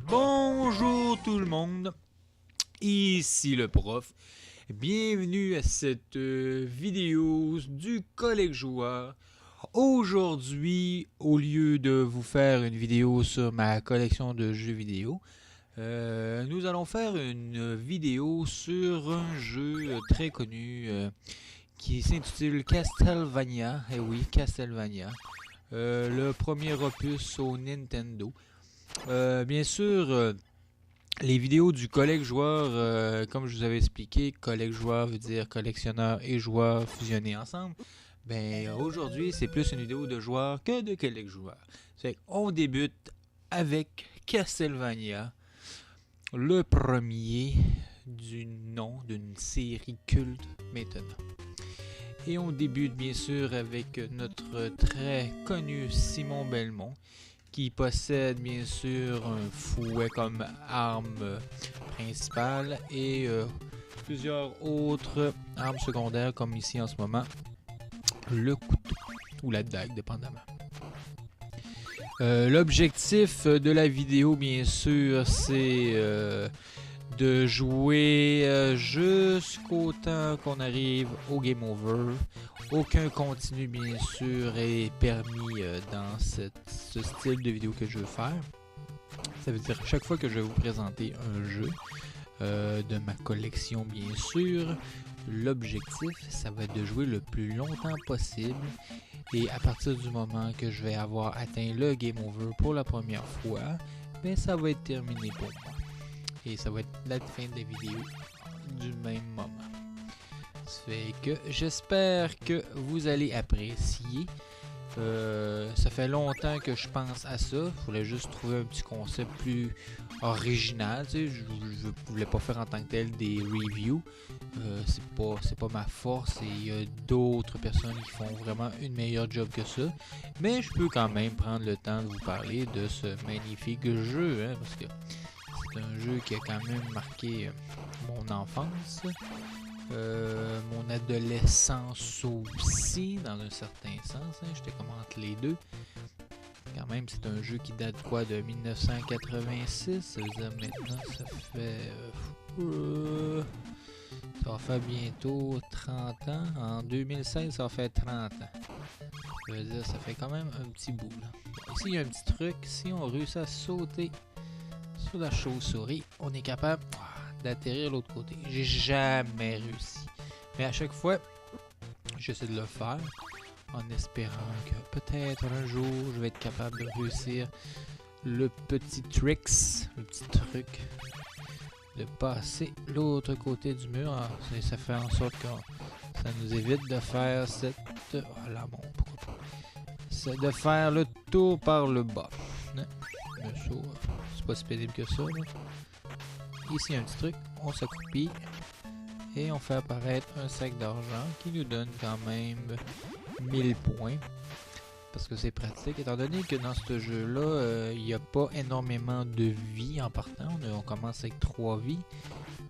Bonjour tout le monde, ici le prof. Bienvenue à cette vidéo du Collègue Joueur. Aujourd'hui, au lieu de vous faire une vidéo sur ma collection de jeux vidéo, nous allons faire une vidéo sur un jeu très connu qui s'intitule Castlevania. Eh oui, Castlevania. Le premier opus au Nintendo. Bien sûr, les vidéos du collègue joueur, comme je vous avais expliqué, collègue joueur veut dire collectionneur et joueur fusionnés ensemble. Ben aujourd'hui, c'est plus une vidéo de joueur que de collègue joueur. On débute avec Castlevania, le premier du nom d'une série culte maintenant. Et on débute bien sûr avec notre très connu Simon Belmont, qui possède bien sûr un fouet comme arme principale et plusieurs autres armes secondaires comme ici en ce moment le couteau ou la dague dépendamment. L'objectif de la vidéo bien sûr c'est de jouer jusqu'au temps qu'on arrive au game over. Aucun continu bien sûr est permis dans ce style de vidéo que je veux faire. Ça veut dire à chaque fois que je vais vous présenter un jeu de ma collection bien sûr, l'objectif ça va être de jouer le plus longtemps possible. Et à partir du moment que je vais avoir atteint le game over pour la première fois, ben ça va être terminé pour moi. Et ça va être la fin de la vidéo du même moment. Ça fait que j'espère que vous allez apprécier. Ça fait longtemps que je pense à ça. Je voulais juste trouver un petit concept plus original. Tu sais, je voulais pas faire en tant que tel des reviews. C'est pas ma force et il y a d'autres personnes qui font vraiment une meilleure job que ça. Mais je peux quand même prendre le temps de vous parler de ce magnifique jeu, hein, parce que c'est un jeu qui a quand même marqué mon enfance, mon adolescence aussi, dans un certain sens. Hein, j'étais comme entre les deux. Quand même, c'est un jeu qui date quoi de 1986. Ça veut dire maintenant, ça fait... ça va faire bientôt 30 ans. En 2016, ça va faire 30 ans. Ça veut dire ça fait quand même un petit bout. Là. Ici, il y a un petit truc. Si on réussit à sauter sur la chauve-souris, on est capable d'atterrir de l'autre côté. J'ai jamais réussi. Mais à chaque fois, j'essaie de le faire en espérant que peut-être un jour, je vais être capable de réussir le petit tricks, le petit truc de passer l'autre côté du mur. Alors, ça fait en sorte que ça nous évite de faire cette... Voilà, bon, pourquoi pas. C'est de faire le tour par le bas. Hein? Bien sûr, c'est pas si pénible que ça. Là. Ici, un petit truc, on s'accroupit et on fait apparaître un sac d'argent qui nous donne quand même 1000 points. Parce que c'est pratique, étant donné que dans ce jeu-là, il n'y a pas énormément de vie en partant. On commence avec 3 vies.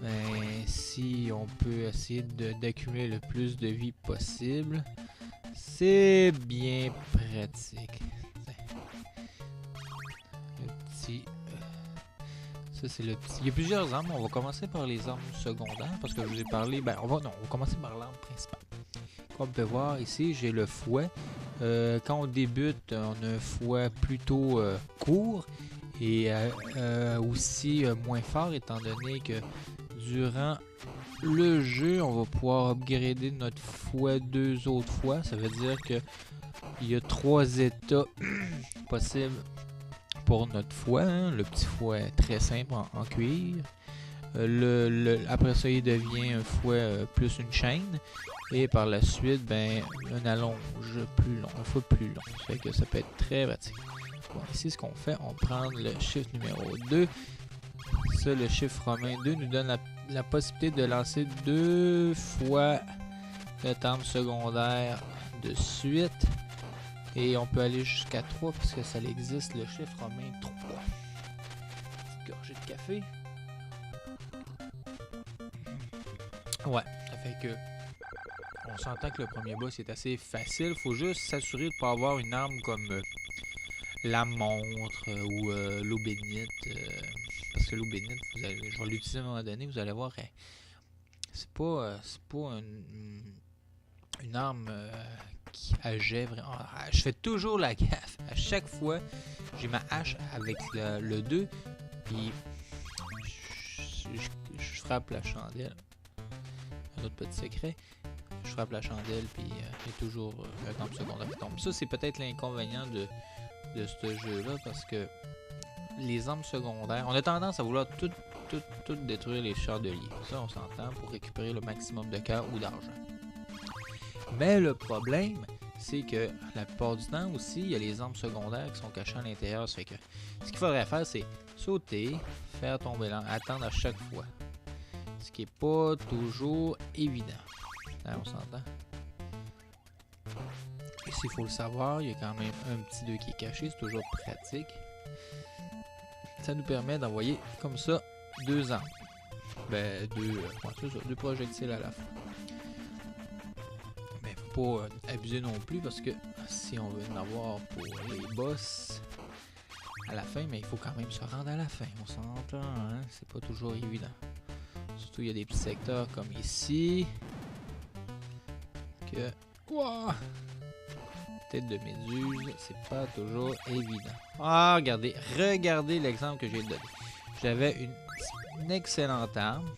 Mais si on peut essayer d'accumuler le plus de vie possible, c'est bien pratique. Le petit... Ça c'est le petit... Il y a plusieurs armes, on va commencer par les armes secondaires parce que je vous ai parlé... Ben, on va commencer par l'arme principale. Comme on peut voir ici, j'ai le fouet. Quand on débute, on a un fouet plutôt court et aussi moins fort étant donné que durant le jeu, on va pouvoir upgrader notre fouet 2 autres fois. Ça veut dire que il y a 3 états possibles pour notre fouet. Hein. Le petit fouet très simple en cuir. Après ça, il devient un fouet plus une chaîne. Et par la suite, ben, un allonge plus long, un fouet plus long. Ça fait que ça peut être très pratique. Bon, ici, ce qu'on fait, on prend le chiffre numéro 2. Ça, le chiffre romain 2 nous donne la possibilité de lancer 2 fois notre arme secondaire de suite. Et on peut aller jusqu'à 3 parce que ça existe, le chiffre romain 3. petite gorgée de café. Ouais, ça fait que on s'entend que le premier boss est assez facile. Faut juste s'assurer de ne pas avoir une arme comme la montre ou l'eau bénite. Parce que l'eau bénite, je vais l'utiliser à un moment donné, vous allez voir, c'est pas une arme qui agit vraiment. Je fais toujours la gaffe. À chaque fois, j'ai ma hache avec le 2, puis je frappe la chandelle. Un autre petit secret. Je frappe la chandelle, puis il y a toujours un arme secondaire qui tombe. Ça, c'est peut-être l'inconvénient de ce jeu-là, parce que les armes secondaires, on a tendance à vouloir tout détruire les chandeliers. Ça, on s'entend, pour récupérer le maximum de cœur ou d'argent. Mais le problème, c'est que la plupart du temps aussi, il y a les armes secondaires qui sont cachées à l'intérieur. Ça fait que ce qu'il faudrait faire, c'est sauter, faire tomber l'arme, attendre à chaque fois. Ce qui n'est pas toujours évident. Là, on s'entend. Ici, il faut le savoir, il y a quand même un petit 2 qui est caché, c'est toujours pratique. Ça nous permet d'envoyer comme ça 2 armes. Ben, deux projectiles à la fois. Mais faut pas abuser non plus, parce que si on veut en avoir pour les boss à la fin, mais il faut quand même se rendre à la fin. On s'entend, hein? C'est pas toujours évident. Surtout, il y a des petits secteurs comme ici. Que... Wow! Tête de méduse, c'est pas toujours évident. Ah, regardez l'exemple que j'ai donné. J'avais une excellente arme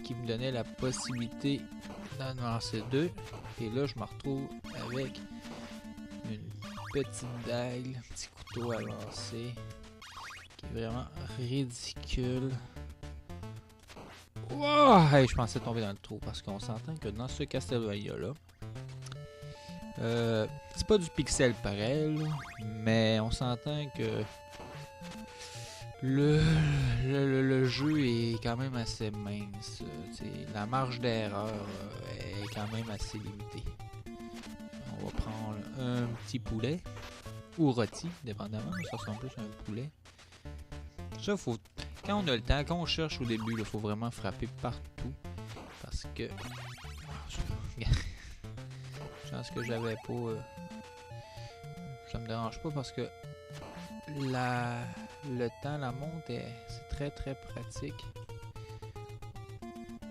qui me donnait la possibilité d'en lancer 2. Et là, je me retrouve avec une petite dague, un petit couteau à lancer, qui est vraiment ridicule. Wow! Hey, je pensais tomber dans le trou, parce qu'on s'entend que dans ce Castlevania-là, c'est pas du pixel pareil, là, mais on s'entend que le jeu est quand même assez mince. La marge d'erreur est quand même assez limitée. On va prendre un petit poulet, ou rôti, dépendamment, ça ressemble plus à un poulet. Ça, faut, quand on a le temps, quand on cherche au début, il faut vraiment frapper partout, parce que... Je pense que j'avais pas... ça me dérange pas, parce que le temps, la montre, c'est très pratique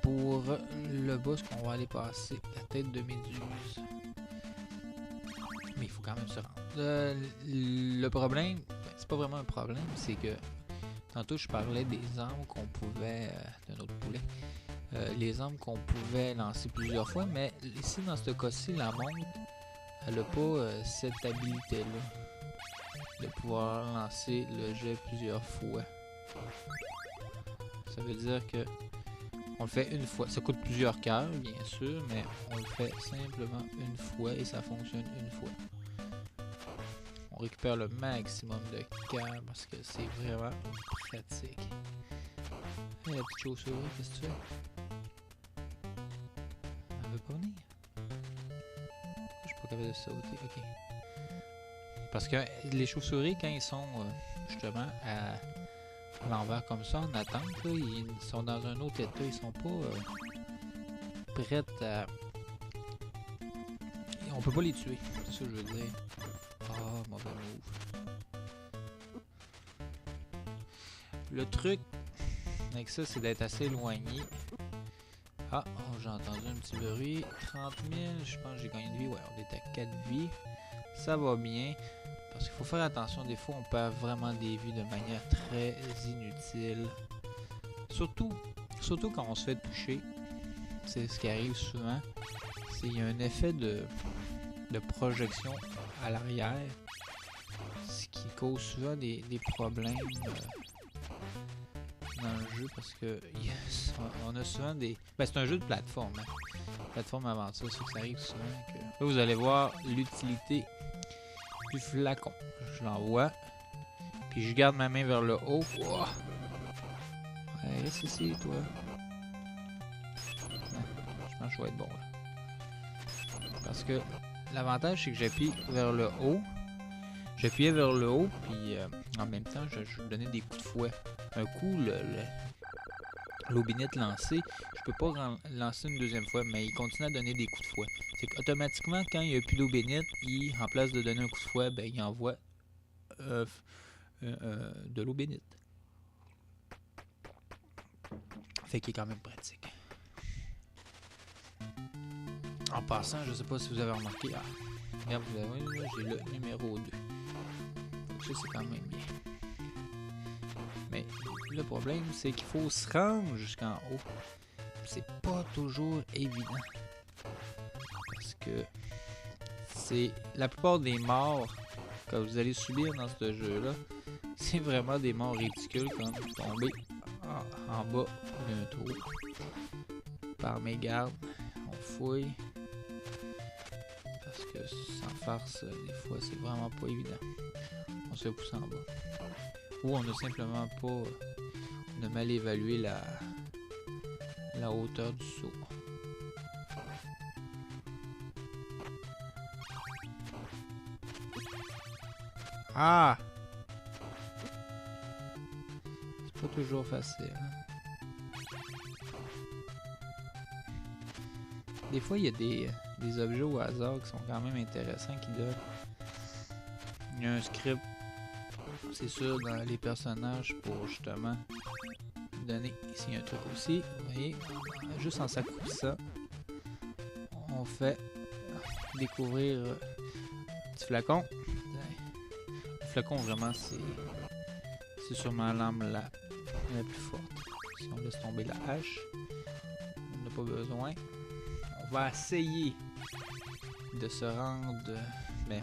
pour le boss qu'on va aller passer, la tête de méduse. Mais il faut quand même se rendre. Le problème, c'est pas vraiment un problème, c'est que tantôt je parlais des armes qu'on pouvait, de notre poulet, les armes qu'on pouvait lancer plusieurs fois, mais ici dans ce cas-ci, la montre, elle n'a pas cette habilité-là de pouvoir lancer le jet plusieurs fois. Ça veut dire que on le fait une fois. Ça coûte plusieurs cœurs, bien sûr, mais on le fait simplement une fois et ça fonctionne une fois. On récupère le maximum de cœurs parce que c'est vraiment pratique. Hey, la petite chauve-souris, qu'est-ce que tu fais? Elle veut pas venir? Je suis pas capable de sauter, ok. Parce que les chauves-souris, quand ils sont justement à l'envers comme ça, en attente, là, ils sont dans un autre état, ils sont pas prêts à... On peut pas les tuer, c'est ça que je veux dire. Ah, mauvais move. Le truc avec ça, c'est d'être assez éloigné. Ah, oh, j'ai entendu un petit bruit. 30 000, je pense que j'ai gagné une vie. Ouais, on est à 4 vies. Ça va bien. Parce qu'il faut faire attention, des fois on perd vraiment des vies de manière très inutile. Surtout quand on se fait toucher. C'est ce qui arrive souvent. C'est qu'il y a un effet de projection à l'arrière. Ce qui cause souvent des problèmes dans le jeu. Parce que on a souvent des... Ben, c'est un jeu de plateforme. Hein. Plateforme aventure, c'est que ça arrive souvent. Que... Là vous allez voir l'utilité du flacon. Je l'envoie. Puis je garde ma main vers le haut. Wow. Ouais, reste ici, toi. Je pense que je vais être bon là. Parce que l'avantage, c'est que j'appuie vers le haut. J'appuyais vers le haut, puis en même temps, je donnais des coups de fouet. Un coup, l'aubinette lancée, je peux pas lancer une deuxième fois, mais il continue à donner des coups de fouet. C'est qu'automatiquement, quand il n'y a plus d'aubinette, en place de donner un coup de fouet, ben, il envoie de l'eau bénite. Fait qu'il est quand même pratique. En passant, je sais pas si vous avez remarqué. Ah, regarde, vous avez, j'ai le numéro 2. Donc ça, c'est quand même bien. Mais le problème, c'est qu'il faut se rendre jusqu'en haut. C'est pas toujours évident. Parce que c'est la plupart des morts que vous allez subir dans ce jeu-là, c'est vraiment des morts ridicules comme tomber en bas d'un trou. Par mégarde, on fouille. Parce que sans farce, des fois, c'est vraiment pas évident. On se fait pousser en bas. Ou on a simplement pas... On a mal évalué la hauteur du saut. Ah! C'est pas toujours facile. Hein? Des fois, il y a des objets au hasard qui sont quand même intéressants, qui donnent. Il y a un script, c'est sûr, dans les personnages pour justement donner. Ici, il y a un truc aussi. Vous voyez, juste en s'accroupissant, on fait découvrir un petit flacon. Le flacon, vraiment, c'est sûrement l'arme la plus forte. Si on laisse tomber la hache, on n'a pas besoin. On va essayer de se rendre, mais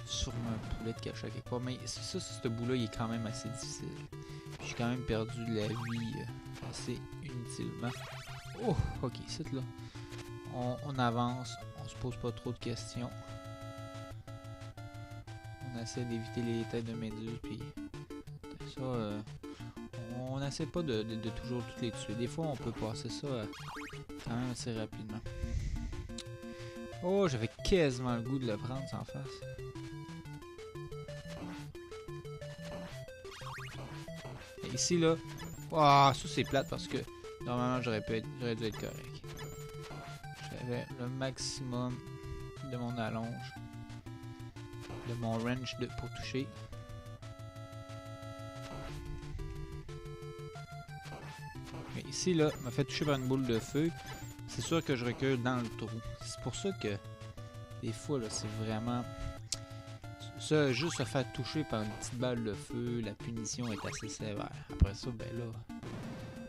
sûrement un poulet de caché quelque part. Mais ça, ce bout-là, il est quand même assez difficile. J'ai quand même perdu de la vie assez inutilement. Oh, ok, c'est là. On avance, on se pose pas trop de questions. On essaie d'éviter les têtes de méduses, puis ça, on essaie pas de toujours toutes les tuer. Des fois, on peut passer ça quand même assez rapidement. Oh, j'avais quasiment le goût de le prendre sans face. Et ici, là, oh, ça c'est plate parce que normalement, j'aurais dû être correct. J'avais le maximum de mon allonge, de mon range pour toucher. Mais ici, là, m'a fait toucher par une boule de feu. C'est sûr que je recule dans le trou. C'est pour ça que des fois, là, c'est vraiment... Ça, juste se faire toucher par une petite balle de feu, la punition est assez sévère. Après ça, ben là,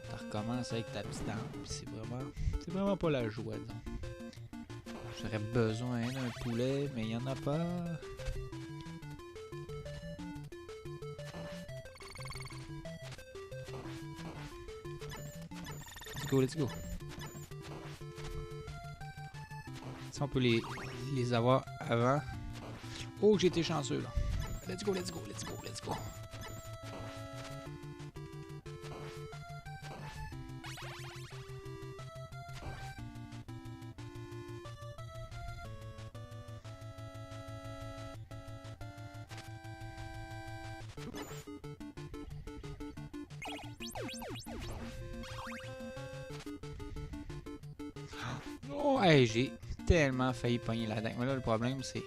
tu recommences avec ta petite arme. C'est vraiment pas la joie, donc. J'aurais besoin d'un poulet, mais il n'y en a pas. Let's go, let's go. Si on peut les avoir avant. Oh, j'ai été chanceux là. Let's go, let's go, let's go, let's go. Oh, hey, j'ai tellement failli pogner la dingue. Mais là, le problème, c'est...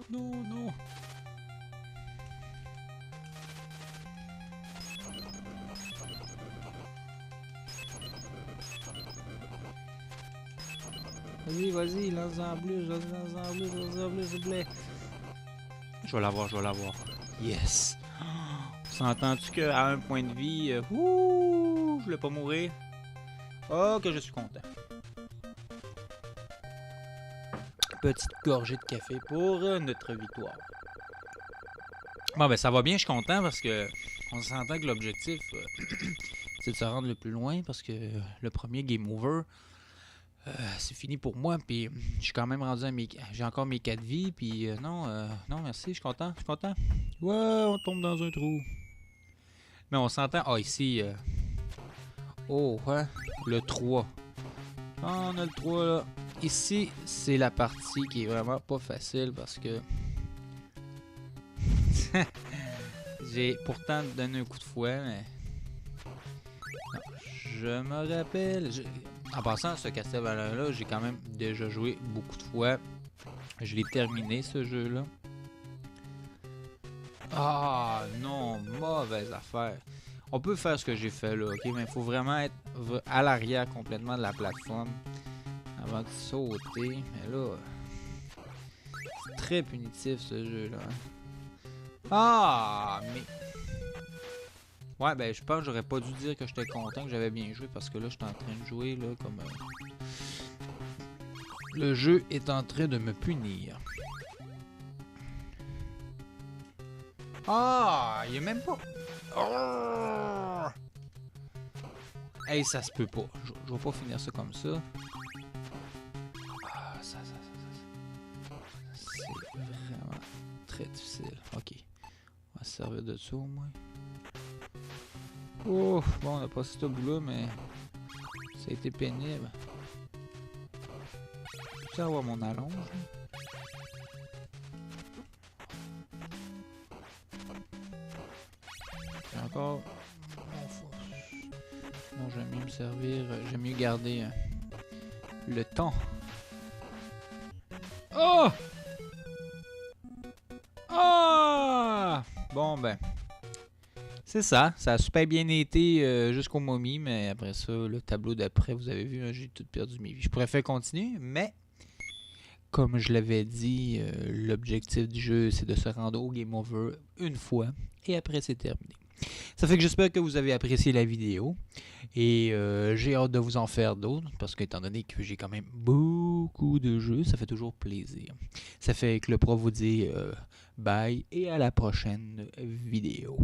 Non, non. Vas-y, vas-y, lance-en plus, lance-en plus, lance-en plus, s'il te plaît. Je vais l'avoir, je vais l'avoir. Yes! S'entends-tu qu'à un point de vie, ouh, je voulais pas mourir? Oh, que je suis content. Petite gorgée de café pour notre victoire. Bon, ben ça va bien, je suis content parce que on s'entend que l'objectif, c'est de se rendre le plus loin parce que le premier game over, c'est fini pour moi. Puis je suis quand même rendu à j'ai encore mes 4 vies. Puis non, merci, je suis content, Ouais, on tombe dans un trou. Mais on s'entend. Ah, ici. Oh, hein, le 3. Ah, on a le 3 là. ici, c'est la partie qui est vraiment pas facile parce que j'ai pourtant donné un coup de fouet, mais non, je me rappelle. En passant, ce Castlevania-là, j'ai quand même déjà joué beaucoup de fois. Je l'ai terminé, ce jeu-là. Ah non, mauvaise affaire. On peut faire ce que j'ai fait là, ok? Mais il faut vraiment être à l'arrière complètement de la plateforme avant de sauter. Mais là, c'est très punitif ce jeu-là. Ah, mais... Ouais, ben je pense que j'aurais pas dû dire que j'étais content, que j'avais bien joué, parce que là, j'étais en train de jouer là comme... Le jeu est en train de me punir. Ah, il est même pas... Oh! Hey, ça se peut pas. Je vais pas finir ça comme ça. Ah, c'est vraiment très difficile. Ok. On va se servir de ça au moins. Oh, bon, on a passé ce bout-là, mais ça a été pénible. Je peux avoir mon allonge. J'ai encore mon force. Non, j'aime mieux me servir. J'aime mieux garder le temps. Oh! Ah! Bon, ben. C'est ça. Ça a super bien été jusqu'au momie, mais après ça, le tableau d'après, vous avez vu, hein, j'ai tout perdu mes vies. Je pourrais faire continuer, mais comme je l'avais dit, l'objectif du jeu, c'est de se rendre au Game Over une fois, et après, c'est terminé. Ça fait que j'espère que vous avez apprécié la vidéo, et j'ai hâte de vous en faire d'autres, parce qu'étant donné que j'ai quand même beaucoup de jeux, ça fait toujours plaisir. Ça fait que le prof vous dit bye, et à la prochaine vidéo.